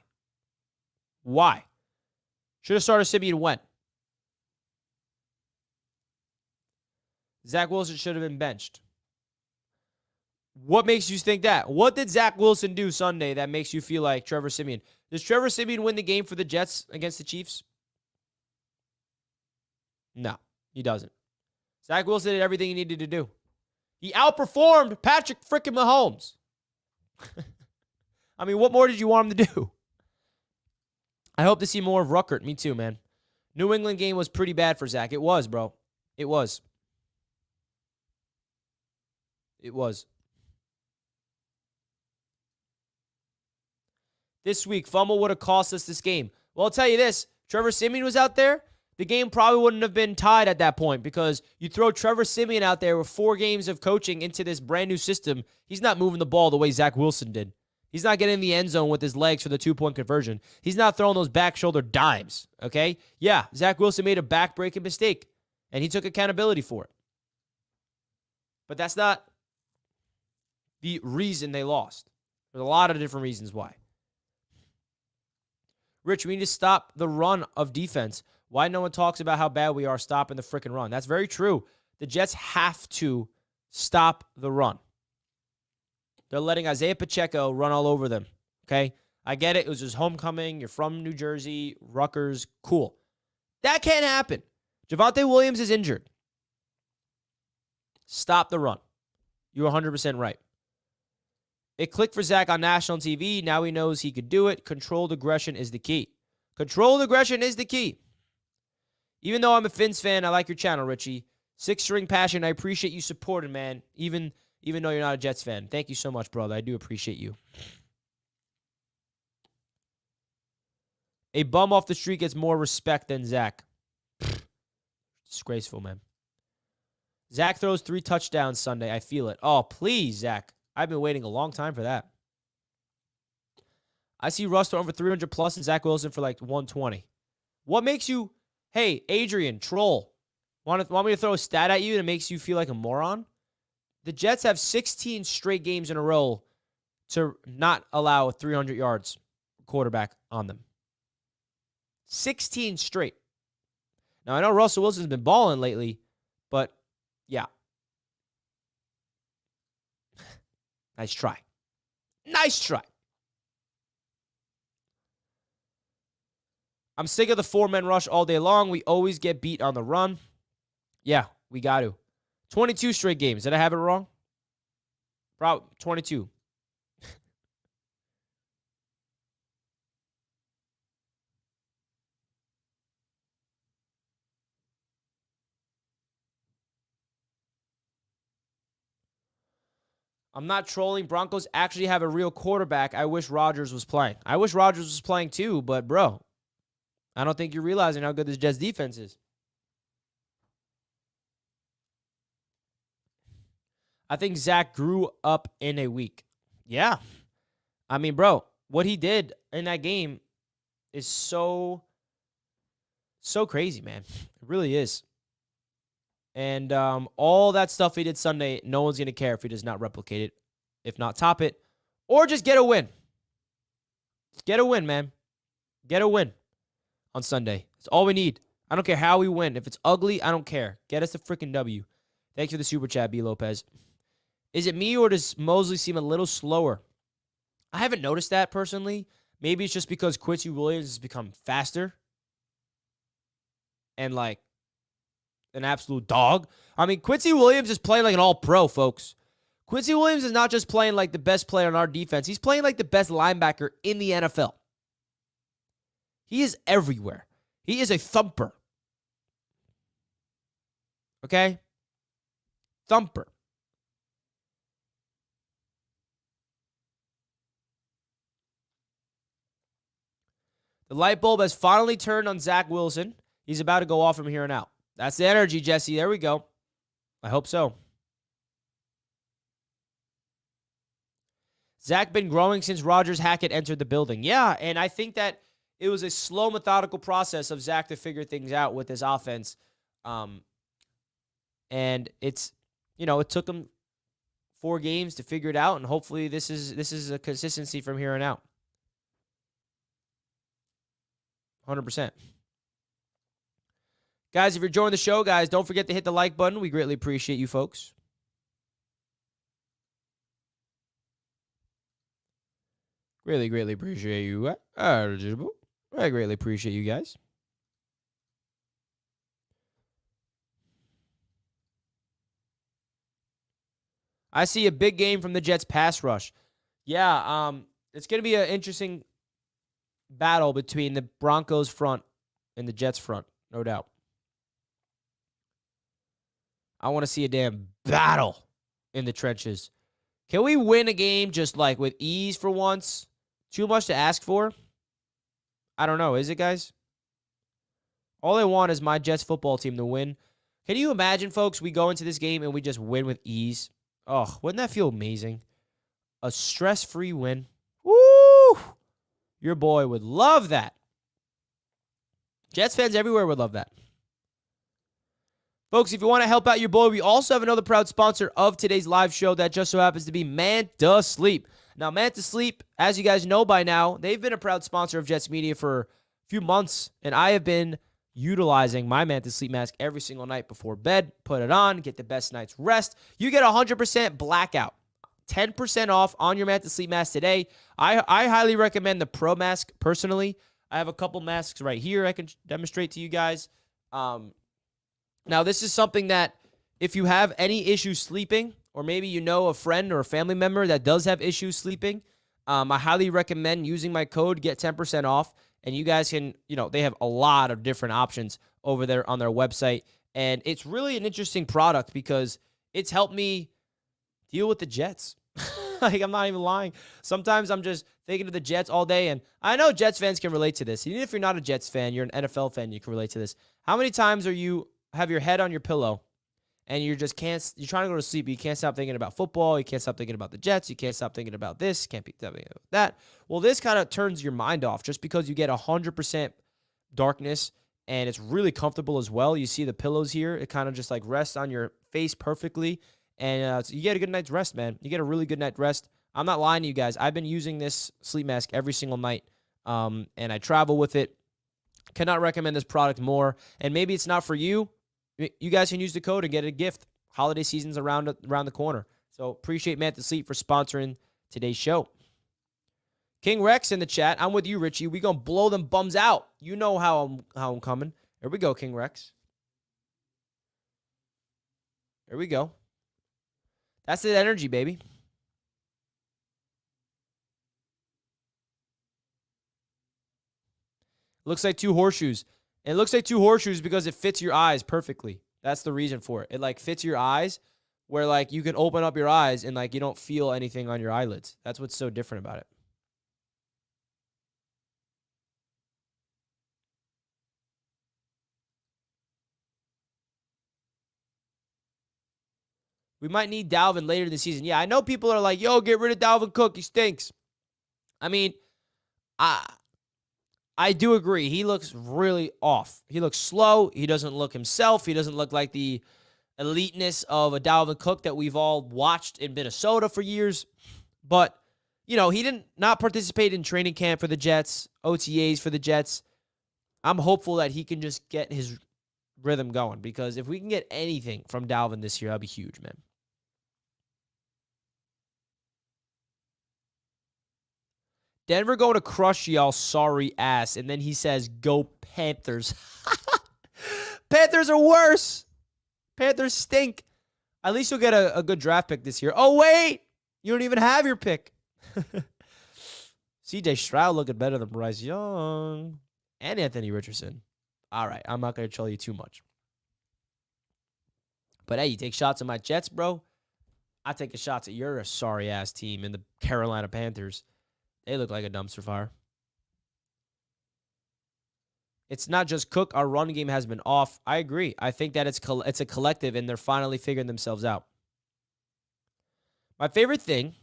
Should have started Simeon when? Zach Wilson should have been benched. What makes you think that? What did Zach Wilson do Sunday that makes you feel like Trevor Simeon? Does Trevor Simeon win the game for the Jets against the Chiefs? No, he doesn't. Zach Wilson did everything he needed to do. He outperformed Patrick frickin' Mahomes. What more did you want him to do? I hope to see more of Ruckert. Me too, man. New England game was pretty bad for Zach. It was, bro. It was. This week, fumble would have cost us this game. Well, I'll tell you this. Trevor Simeon was out there. the game probably wouldn't have been tied at that point because you throw Trevor Siemian out there with 4 games of coaching into this brand new system. He's not moving the ball the way Zach Wilson did. He's not getting in the end zone with his legs for the 2-point conversion. He's not throwing those back shoulder dimes, okay? Yeah, Zach Wilson made a back-breaking mistake, and he took accountability for it. But that's not the reason they lost. There's a lot of different reasons why. Rich, we need to stop the run of defense. Why no one talks about how bad we are stopping the freaking run? That's very true. The Jets have to stop the run. They're letting Isaiah Pacheco run all over them, okay? I get it. It was his homecoming. You're from New Jersey, Rutgers. Cool. That can't happen. Javonte Williams is injured. Stop the run. You're 100% right. It clicked for Zach on national TV. Now he knows he could do it. Controlled aggression is the key. Controlled aggression is the key. Even though I'm a Finns fan, I like your channel, Richie. 6-string passion. I appreciate you supporting, man. Even though you're not a Jets fan. Thank you so much, brother. I do appreciate you. A bum off the street gets more respect than Zach. Disgraceful, man. Zach throws 3 touchdowns Sunday. I feel it. Oh, please, Zach. I've been waiting a long time for that. I see Russ throwing for 300 plus and Zach Wilson for like 120. What makes you, hey, Adrian, troll, want me to throw a stat at you that makes you feel like a moron? The Jets have 16 straight games in a row to not allow a 300 yards quarterback on them. 16 straight. Now, I know Russell Wilson's been balling lately, but yeah. Nice try. Nice try. I'm sick of the 4-man rush all day long. We always get beat on the run. Yeah, we got to. 22 straight games. Did I have it wrong? Probably 22. I'm not trolling. Broncos actually have a real quarterback. I wish Rodgers was playing. I wish Rodgers was playing too, but bro, I don't think you're realizing how good this Jets defense is. I think Zach grew up in a week. Yeah. I mean, bro, what he did in that game is so crazy, man. It really is. And all that stuff he did Sunday, no one's going to care if he does not replicate it, if not top it, or just get a win. Just get a win, man. Get a win on Sunday. That's all we need. I don't care how we win. If it's ugly, I don't care. Get us a freaking W. Thanks for the super chat, B. Lopez. Is it me or does Mosley seem a little slower? I haven't noticed that personally. Maybe it's just because Quincy Williams has become faster and like an absolute dog. I mean, Quincy Williams is playing like an all-pro, folks. Quincy Williams is not just playing like the best player on our defense. He's playing like the best linebacker in the NFL. He is everywhere. He is a thumper. Okay? Thumper. The light bulb has finally turned on Zach Wilson. He's about to go off from here on out. That's the energy, Jesse. There we go. I hope so. Zach been growing since Rodgers Hackett entered the building. Yeah, and I think that it was a slow, methodical process of Zach to figure things out with his offense. And it's, it took him 4 games to figure it out, and hopefully this is a consistency from here on out. 100%. Guys, if you're enjoying the show, guys, don't forget to hit the like button. We greatly appreciate you folks. Greatly, greatly appreciate you. I greatly appreciate you guys. I see a big game from the Jets pass rush. Yeah, it's going to be an interesting battle between the Broncos front and the Jets front, no doubt. I want to see a damn battle in the trenches. Can we win a game just like with ease for once? Too much to ask for? I don't know. Is it, guys? All I want is my Jets football team to win. Can you imagine, folks, we go into this game and we just win with ease? Oh, wouldn't that feel amazing? A stress-free win. Woo! Your boy would love that. Jets fans everywhere would love that. Folks, if you want to help out your boy, we also have another proud sponsor of today's live show that just so happens to be Mantis Sleep. Now, Mantis Sleep, as you guys know by now, they've been a proud sponsor of Jets Media for a few months, and I have been utilizing my Mantis Sleep Mask every single night before bed. Put it on, get the best night's rest. You get 100% blackout. 10% off on your Mantis Sleep Mask today. I highly recommend the Pro Mask personally. I have a couple masks right here I can demonstrate to you guys. Now, this is something that if you have any issues sleeping, or maybe you know a friend or a family member that does have issues sleeping, I highly recommend using my code, get 10% off. And you guys can, they have a lot of different options over there on their website. And it's really an interesting product because it's helped me deal with the Jets. Like, I'm not even lying. Sometimes I'm just thinking of the Jets all day. And I know Jets fans can relate to this. Even if you're not a Jets fan, you're an NFL fan, you can relate to this. How many times have your head on your pillow and you're trying to go to sleep, but you can't stop thinking about football, you can't stop thinking about the Jets, you can't stop thinking about this, can't be thinking about that. Well, this kind of turns your mind off just because you get 100% darkness, and it's really comfortable as well. You see the pillows here, it kind of just like rests on your face perfectly, and so you get a good night's rest, man. You get a really good night's rest. I'm not lying to you guys. I've been using this sleep mask every single night, and I travel with it. Cannot recommend this product more, and maybe it's not for you. You guys can use the code and get a gift. Holiday season's around the corner. So appreciate Mantis Sleep for sponsoring today's show. King Rex in the chat. I'm with you, Richie. We gonna blow them bums out. You know how I'm coming. Here we go, King Rex. Here we go. That's the energy, baby. Looks like two horseshoes. And it looks like two horseshoes because it fits your eyes perfectly. That's the reason for it. It like fits your eyes where like you can open up your eyes and like you don't feel anything on your eyelids. That's what's so different about it. We might need Dalvin later in the season. Yeah, I know people are like, yo, get rid of Dalvin Cook. He stinks. I mean, I do agree. He looks really off. He looks slow. He doesn't look himself. He doesn't look like the eliteness of a Dalvin Cook that we've all watched in Minnesota for years. But, he did not participate in training camp for the Jets, OTAs for the Jets. I'm hopeful that he can just get his rhythm going because if we can get anything from Dalvin this year, that'd be huge, man. Denver going to crush y'all, sorry ass. And then he says, go Panthers. Panthers are worse. Panthers stink. At least you'll get a good draft pick this year. Oh, wait. You don't even have your pick. CJ Stroud looking better than Bryce Young and Anthony Richardson. All right. I'm not going to troll you too much. But, hey, you take shots at my Jets, bro. I take a shots at your sorry-ass team in the Carolina Panthers. They look like a dumpster fire. It's not just Cook. Our run game has been off. I agree. I think that it's a collective, and they're finally figuring themselves out. My favorite thing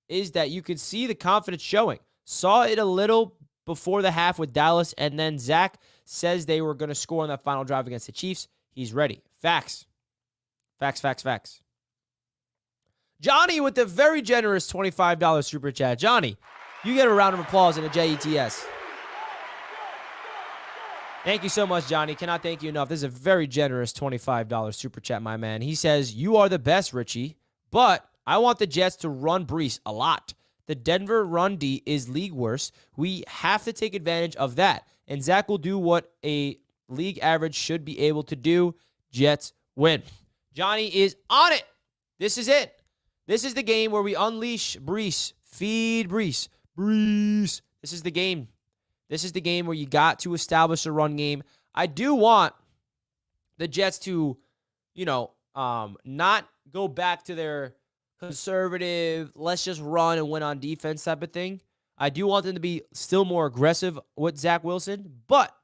is that you can see the confidence showing. Saw it a little before the half with Dallas, and then Zach says they were going to score on that final drive against the Chiefs. He's ready. Facts. Facts, facts, facts. Johnny with the very generous $25 super chat. Johnny, you get a round of applause and a JETS. Thank you so much, Johnny. Cannot thank you enough. This is a very generous $25 super chat, my man. He says, you are the best, Richie, but I want the Jets to run Breece a lot. The Denver run D is league worst. We have to take advantage of that. And Zach will do what a league average should be able to do. Jets win. Johnny is on it. This is it. This is the game where we unleash Breece. Feed Breece. Breece. This is the game. This is the game where you got to establish a run game. I do want the Jets to, not go back to their conservative, let's just run and win on defense type of thing. I do want them to be still more aggressive with Zach Wilson, but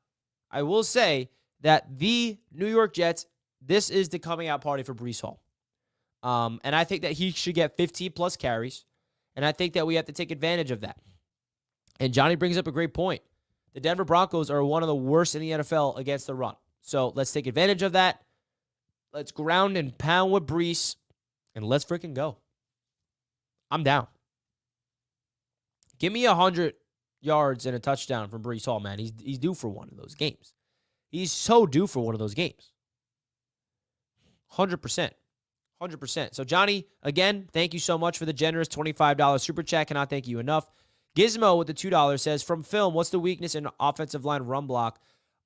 I will say that the New York Jets, this is the coming out party for Breece Hall. And I think that he should get 15-plus carries, and I think that we have to take advantage of that. And Johnny brings up a great point. The Denver Broncos are one of the worst in the NFL against the run. So let's take advantage of that. Let's ground and pound with Breece, and let's freaking go. I'm down. Give me 100 yards and a touchdown from Breece Hall, man. He's due for one of those games. He's so due for one of those games. 100%. 100%. So, Johnny, again, thank you so much for the generous $25 super chat. Cannot thank you enough. Gizmo with the $2 says, from film, what's the weakness in offensive line run block?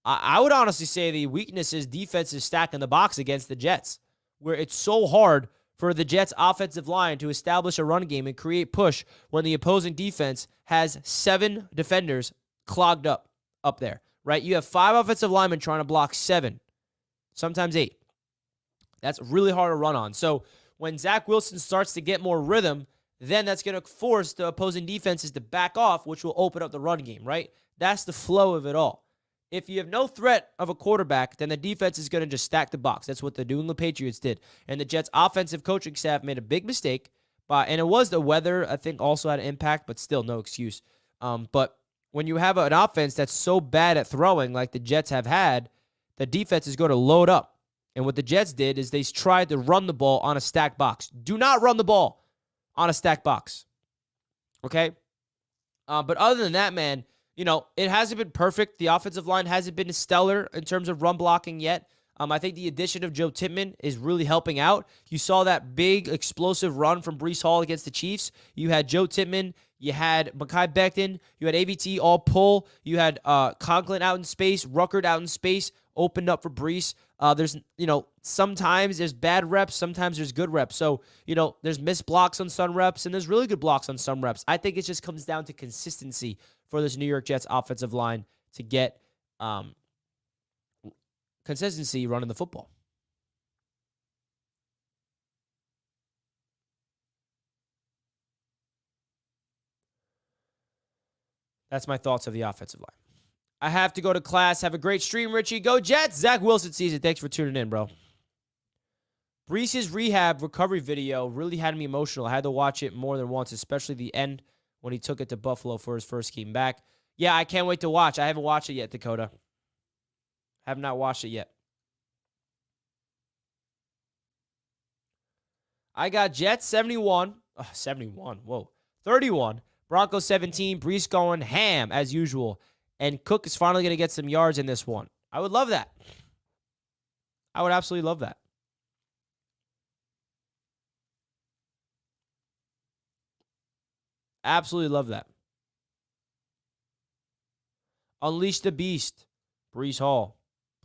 I would honestly say the weakness is defensive stack in the box against the Jets, where it's so hard for the Jets' offensive line to establish a run game and create push when the opposing defense has 7 defenders clogged up there, right? You have 5 offensive linemen trying to block 7, sometimes 8. That's really hard to run on. So when Zach Wilson starts to get more rhythm, then that's going to force the opposing defenses to back off, which will open up the run game, right? That's the flow of it all. If you have no threat of a quarterback, then the defense is going to just stack the box. That's what the New England Patriots did. And the Jets' offensive coaching staff made a big mistake. And it was the weather, I think, also had an impact, but still no excuse. But when you have an offense that's so bad at throwing like the Jets have had, the defense is going to load up. And what the Jets did is they tried to run the ball on a stacked box. Do not run the ball on a stacked box. Okay? But other than that, man, it hasn't been perfect. The offensive line hasn't been stellar in terms of run blocking yet. I think the addition of Joe Tippmann is really helping out. You saw that big explosive run from Breece Hall against the Chiefs. You had Joe Tippmann. You had Mekhi Becton. You had AVT all pull. You had Conklin out in space. Ruckert out in space. Opened up for Breece. There's, sometimes there's bad reps. Sometimes there's good reps. So, there's missed blocks on some reps, and there's really good blocks on some reps. I think it just comes down to consistency for this New York Jets offensive line to get consistency running the football. That's my thoughts of the offensive line. I have to go to class. Have a great stream, Richie. Go Jets. Zach Wilson season. Thanks for tuning in, bro. Breece's rehab recovery video really had me emotional. I had to watch it more than once, especially the end when he took it to Buffalo for his first game back. Yeah, I can't wait to watch. I haven't watched it yet, Dakota. Have not watched it yet. I got Jets 71. 71. Whoa. 31. Broncos 17. Breece going ham as usual. And Cook is finally going to get some yards in this one. I would love that. I would absolutely love that. Absolutely love that. Unleash the beast. Breece Hall.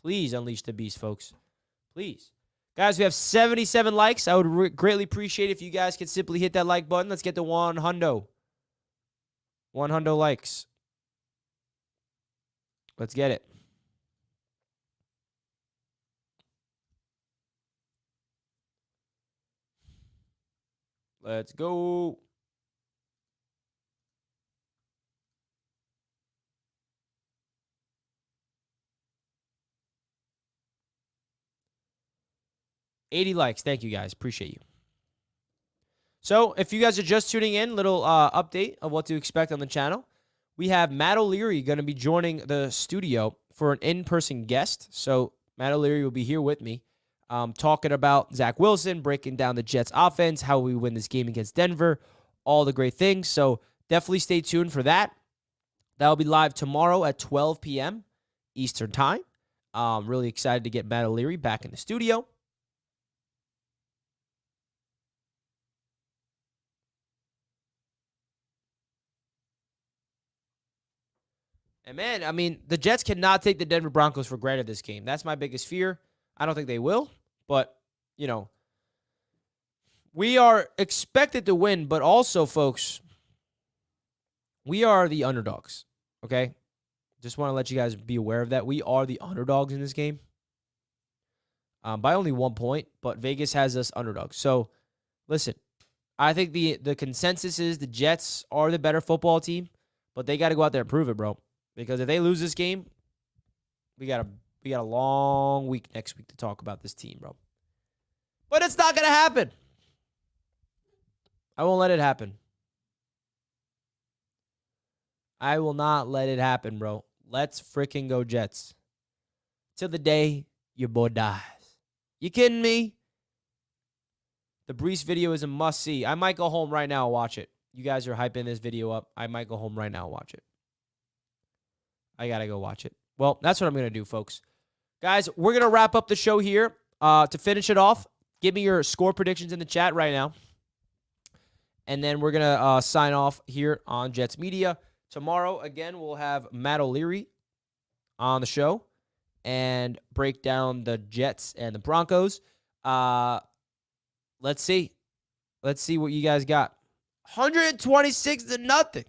Please unleash the beast, folks. Please. Guys, we have 77 likes. I would greatly appreciate if you guys could simply hit that like button. Let's get to 100. 100 likes. Let's get it. Let's go. $80 likes. Thank you, guys. Appreciate you. So, if you guys are just tuning in, little update of what to expect on the channel. We have Matt O'Leary going to be joining the studio for an in-person guest. So, Matt O'Leary will be here with me talking about Zach Wilson, breaking down the Jets offense, how we win this game against Denver, all the great things. So, definitely stay tuned for that. That will be live tomorrow at 12 p.m. Eastern Time. Really excited to get Matt O'Leary back in the studio. And, man, I mean, the Jets cannot take the Denver Broncos for granted this game. That's my biggest fear. I don't think they will. But, we are expected to win. But also, folks, we are the underdogs, okay? Just want to let you guys be aware of that. We are the underdogs in this game by only 1 point. But Vegas has us underdogs. So, listen, I think the consensus is the Jets are the better football team. But they got to go out there and prove it, bro. Because if they lose this game, We got a long week next week to talk about this team, bro. But it's not going to happen. I won't let it happen. I will not let it happen, bro. Let's freaking go Jets. Till the day your boy dies. You kidding me? The Breece video is a must-see. I might go home right now and watch it. You guys are hyping this video up. I might go home right now and watch it. I got to go watch it. Well, that's what I'm going to do, folks. Guys, we're going to wrap up the show here. To finish it off, give me your score predictions in the chat right now. And then we're going to sign off here on Jets Media. Tomorrow, again, we'll have Matt O'Leary on the show and break down the Jets and the Broncos. Let's see. Let's see what you guys got. 126-0.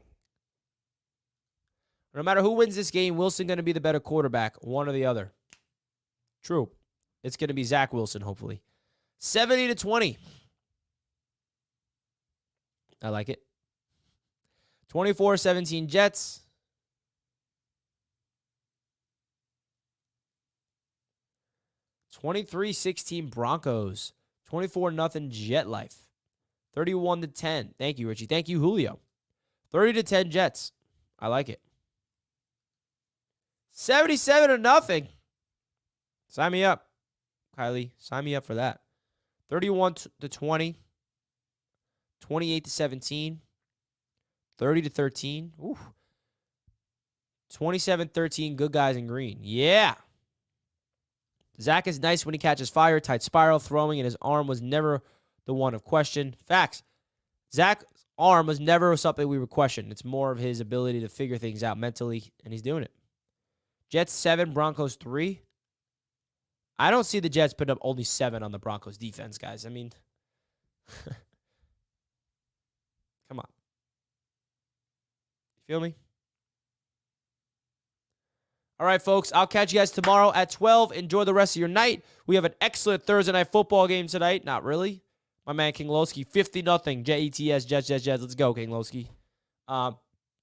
No matter who wins this game, Wilson going to be the better quarterback, one or the other. True. It's going to be Zach Wilson, hopefully. 70-20. I like it. 24-17 Jets. 23-16 Broncos. 24-0 Jet Life. 31-10. Thank you, Richie. Thank you, Julio. 30-10 Jets. I like it. 77-0. Sign me up, Kylie. Sign me up for that. 31-20. 28-17. 30-13. Ooh. 27-13. Good guys in green. Yeah. Zach is nice when he catches fire. Tight spiral throwing, and his arm was never the one of question. Facts. Zach's arm was never something we would question. It's more of his ability to figure things out mentally, and he's doing it. Jets 7, Broncos 3. I don't see the Jets put up only 7 on the Broncos defense, guys. I mean, come on. You feel me? All right, folks. I'll catch you guys tomorrow at 12. Enjoy the rest of your night. We have an excellent Thursday night football game tonight. Not really. My man, King Lowski, 50-0. Jets. Let's go, King Lowski.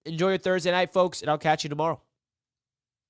Enjoy your Thursday night, folks, and I'll catch you tomorrow.